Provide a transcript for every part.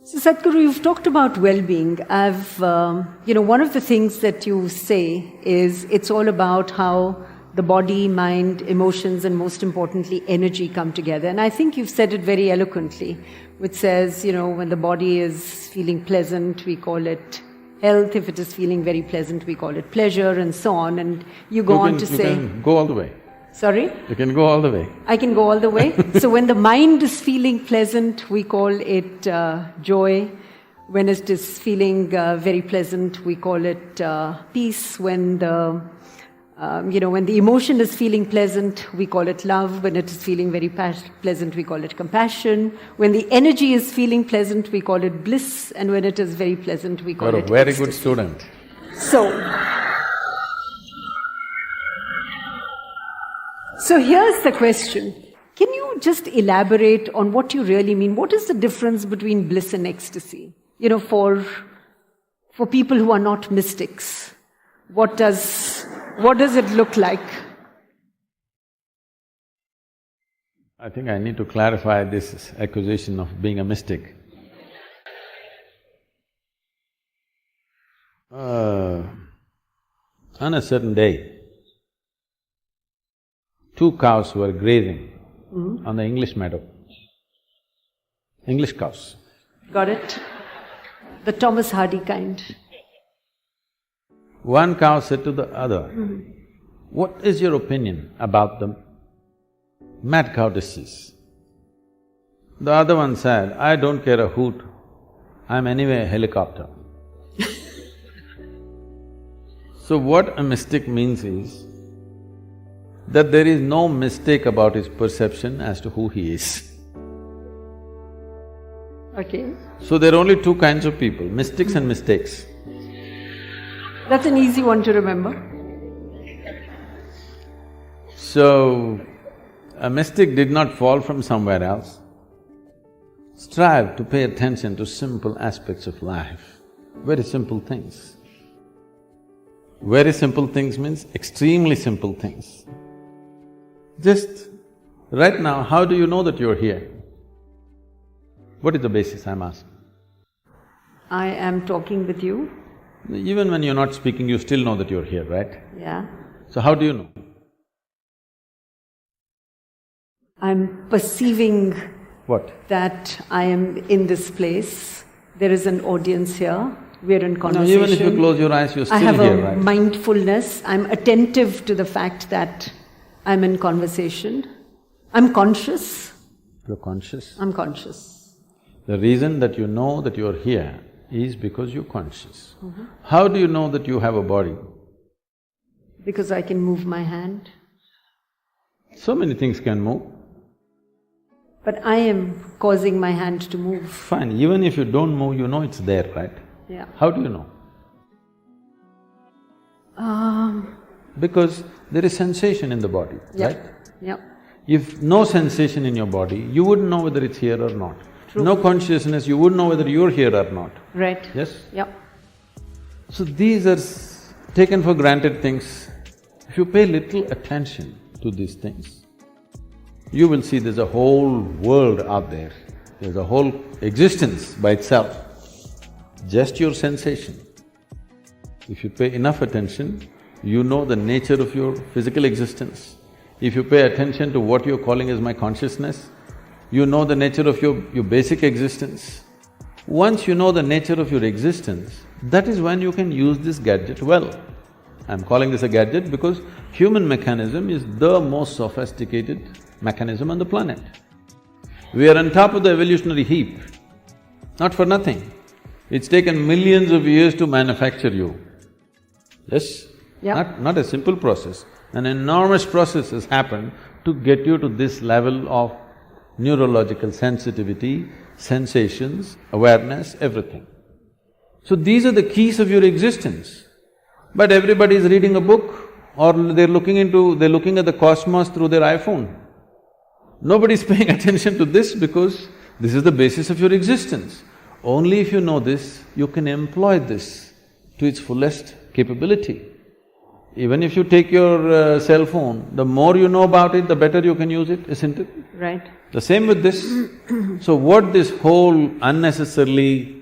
So Sadhguru, you've talked about well-being. One of the things that you say is it's all about how the body, mind, emotions, and most importantly, energy come together. And I think you've said it very eloquently, which says, when the body is feeling pleasant, we call it health. If it is feeling very pleasant, we call it pleasure, and so on. And you go on to say… You can go all the way. Sorry? You can go all the way. I can go all the way? So when the mind is feeling pleasant, we call it joy. When it is feeling very pleasant, we call it peace. When the emotion is feeling pleasant, we call it love. When it is feeling very pleasant, we call it compassion. When the energy is feeling pleasant, we call it bliss. And when it is very pleasant, we call it ecstasy. You're a very ecstasy. good student. So here's the question. Can you just elaborate on what you really mean? What is the difference between bliss and ecstasy? For people who are not mystics, what does it look like? I think I need to clarify this accusation of being a mystic. On a certain day, 2 cows were grazing on the English meadow. English cows. Got it? The Thomas Hardy kind. One cow said to the other, "What is your opinion about the mad cow disease?" The other one said, "I don't care a hoot, I'm anyway a helicopter." So what a mystic means is that there is no mistake about his perception as to who he is. Okay. So there are only 2 kinds of people, mystics and mistakes. That's an easy one to remember. So, a mystic did not fall from somewhere else. Strive to pay attention to simple aspects of life, very simple things. Very simple things means extremely simple things. Just right now, how do you know that you're here? What is the basis, I'm asking? I am talking with you. Even when you're not speaking, you still know that you're here, right? Yeah. So how do you know? I'm perceiving… What? That I am in this place. There is an audience here. We're in No, conversation. even if you close your eyes, you're still I have here, a right? mindfulness. I'm attentive to the fact that I'm in conversation. I'm conscious. You're conscious. I'm conscious. The reason that you know that you're here is because you're conscious. How do you know that you have a body? Because I can move my hand. So many things can move. But I am causing my hand to move. Fine, even if you don't move, you know it's there, right? Yeah. How do you know? Because there is sensation in the body, right? Yeah. If no sensation in your body, you wouldn't know whether it's here or not. True. No consciousness, you wouldn't know whether you're here or not. Right. Yes? Yeah. So these are taken for granted things. If you pay little attention to these things, you will see there's a whole world out there. There's a whole existence by itself. Just your sensation. If you pay enough attention, you know the nature of your physical existence. If you pay attention to what you're calling as my consciousness, you know the nature of your basic existence. Once you know the nature of your existence, that is when you can use this gadget well. I'm calling this a gadget because human mechanism is the most sophisticated mechanism on the planet. We are on top of the evolutionary heap, not for nothing. It's taken millions of years to manufacture you. Yes? Yeah. Not a simple process. An enormous process has happened to get you to this level of neurological sensitivity, sensations, awareness, everything. So these are the keys of your existence. But everybody is reading a book or they're looking at the cosmos through their iPhone. Nobody's paying attention to this because this is the basis of your existence. Only if you know this, you can employ this to its fullest capability. Even if you take your cell phone, the more you know about it, the better you can use it, isn't it? Right. The same with this. So what this whole unnecessarily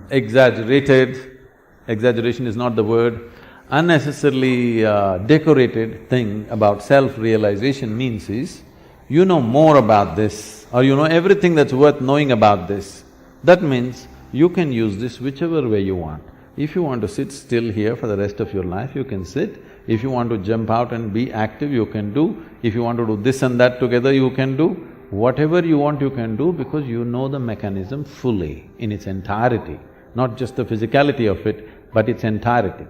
exaggeration is not the word, unnecessarily decorated thing about self-realization means is, you know more about this or you know everything that's worth knowing about this. That means you can use this whichever way you want. If you want to sit still here for the rest of your life, you can sit. If you want to jump out and be active, you can do. If you want to do this and that together, you can do. Whatever you want, you can do because you know the mechanism fully, in its entirety, not just the physicality of it, but its entirety.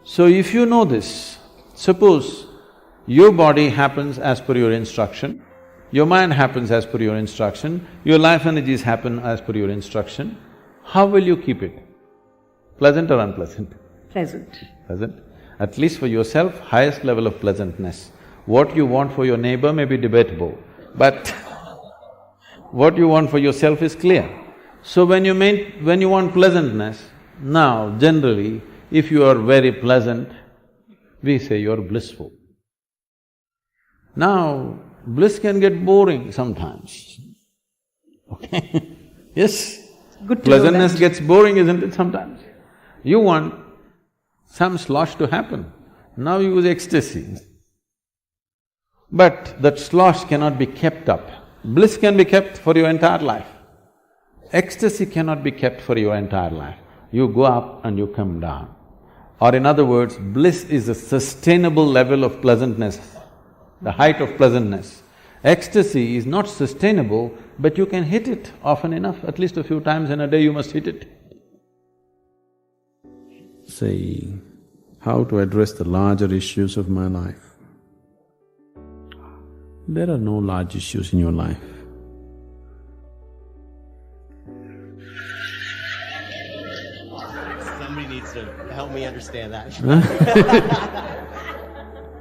So if you know this, suppose your body happens as per your instruction, your mind happens as per your instruction, your life energies happen as per your instruction, how will you keep it? Pleasant or unpleasant? Pleasant. Pleasant. At least for yourself, highest level of pleasantness. What you want for your neighbor may be debatable, but what you want for yourself is clear. So when you want pleasantness, now generally, if you are very pleasant, we say you're blissful. Now, bliss can get boring sometimes, okay? Yes? Good to Pleasantness know that. gets boring, isn't it, sometimes? You want some slosh to happen, now you use ecstasy. But that slosh cannot be kept up. Bliss can be kept for your entire life. Ecstasy cannot be kept for your entire life. You go up and you come down. Or in other words, bliss is a sustainable level of pleasantness, the height of pleasantness. Ecstasy is not sustainable, but you can hit it often enough, at least a few times in a day you must hit it. Say, how to address the larger issues of my life? There are no large issues in your life. Somebody needs to help me understand that.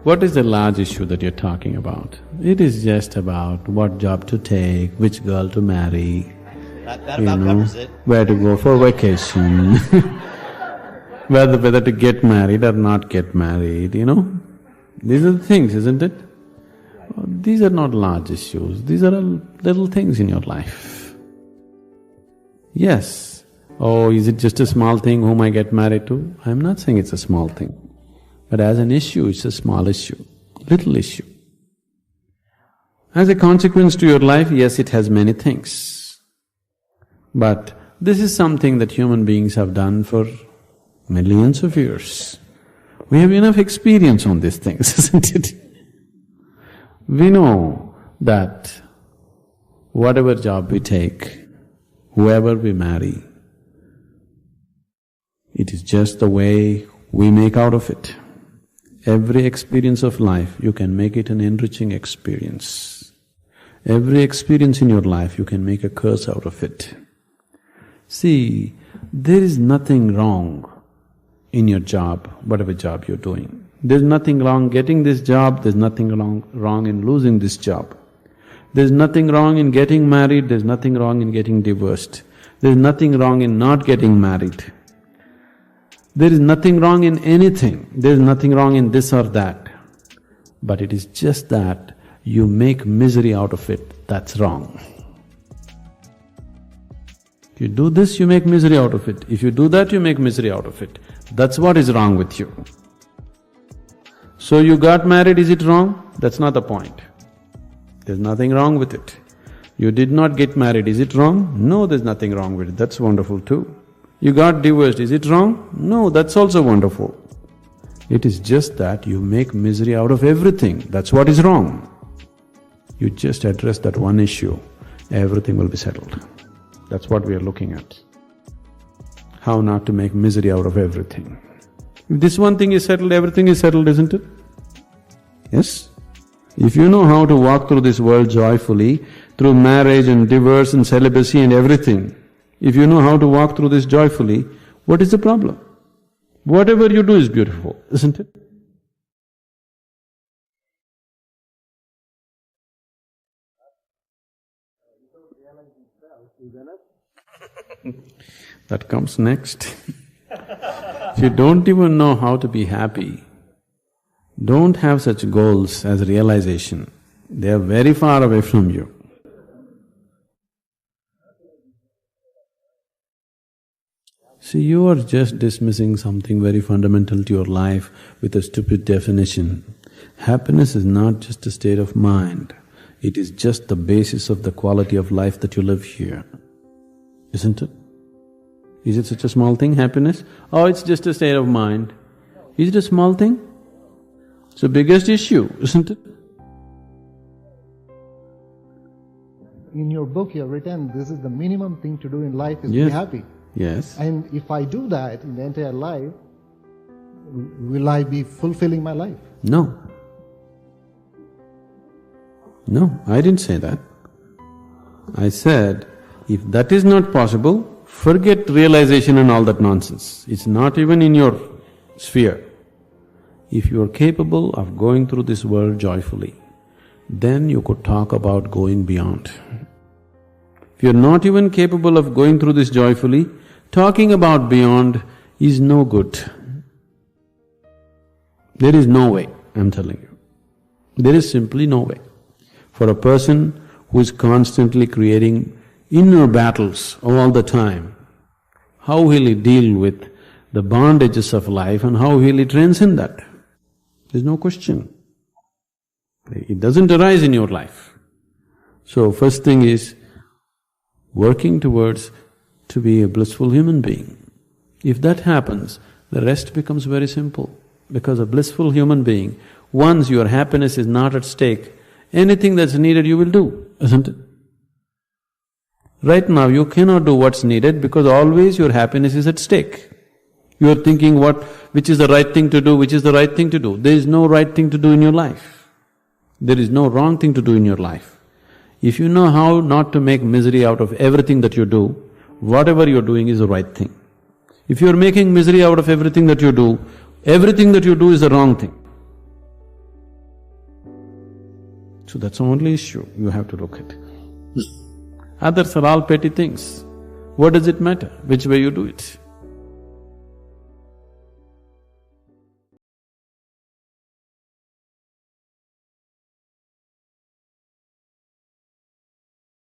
What is the large issue that you're talking about? It is just about what job to take, which girl to marry, That about covers it. where to go for vacation, whether to get married or not get married, you know? These are the things, isn't it? These are not large issues, these are all little things in your life. Yes, oh, is it just a small thing whom I get married to? I'm not saying it's a small thing, but as an issue, it's a small issue, little issue. As a consequence to your life, yes, it has many things. But this is something that human beings have done for millions of years. We have enough experience on these things, isn't it? We know that whatever job we take, whoever we marry, it is just the way we make out of it. Every experience of life, you can make it an enriching experience. Every experience in your life, you can make a curse out of it. See, there is nothing wrong in your job, whatever job you're doing. There's nothing wrong getting this job, there's nothing wrong in losing this job. There's nothing wrong in getting married, there's nothing wrong in getting divorced. There's nothing wrong in not getting married. There is nothing wrong in anything, there's nothing wrong in this or that. But it is just that you make misery out of it, that's wrong. If you do this, you make misery out of it. If you do that, you make misery out of it. That's what is wrong with you. So you got married, is it wrong? That's not the point. There's nothing wrong with it. You did not get married, is it wrong? No, there's nothing wrong with it, that's wonderful too. You got divorced, is it wrong? No, that's also wonderful. It is just that you make misery out of everything, that's what is wrong. You just address that one issue, everything will be settled. That's what we are looking at. How not to make misery out of everything. If this one thing is settled, everything is settled, isn't it? Yes? If you know how to walk through this world joyfully, through marriage and divorce and celibacy and everything, if you know how to walk through this joyfully, what is the problem? Whatever you do is beautiful, isn't it? That comes next. If you don't even know how to be happy, don't have such goals as realization. They are very far away from you. See, you are just dismissing something very fundamental to your life with a stupid definition. Happiness is not just a state of mind, it is just the basis of the quality of life that you live here, isn't it? Is it such a small thing, happiness? Oh, it's just a state of mind. Is it a small thing? It's the biggest issue, isn't it? In your book you have written, this is the minimum thing to do in life is Yes. be happy. Yes. And if I do that in the entire life, will I be fulfilling my life? No. No, I didn't say that. I said, if that is not possible, forget realization and all that nonsense. It's not even in your sphere. If you are capable of going through this world joyfully, then you could talk about going beyond. If you're not even capable of going through this joyfully, talking about beyond is no good. There is no way, I'm telling you. There is simply no way. For a person who is constantly creating inner battles all the time, how will he deal with the bondages of life and how will he transcend that? There's no question. It doesn't arise in your life. So first thing is working towards to be a blissful human being. If that happens, the rest becomes very simple. Because a blissful human being, once your happiness is not at stake, anything that's needed you will do, isn't it? Right now you cannot do what's needed because always your happiness is at stake. You are thinking which is the right thing to do, which is the right thing to do. There is no right thing to do in your life. There is no wrong thing to do in your life. If you know how not to make misery out of everything that you do, whatever you're doing is the right thing. If you're making misery out of everything that you do, everything that you do is the wrong thing. So that's the only issue you have to look at. Others are all petty things. What does it matter which way you do it?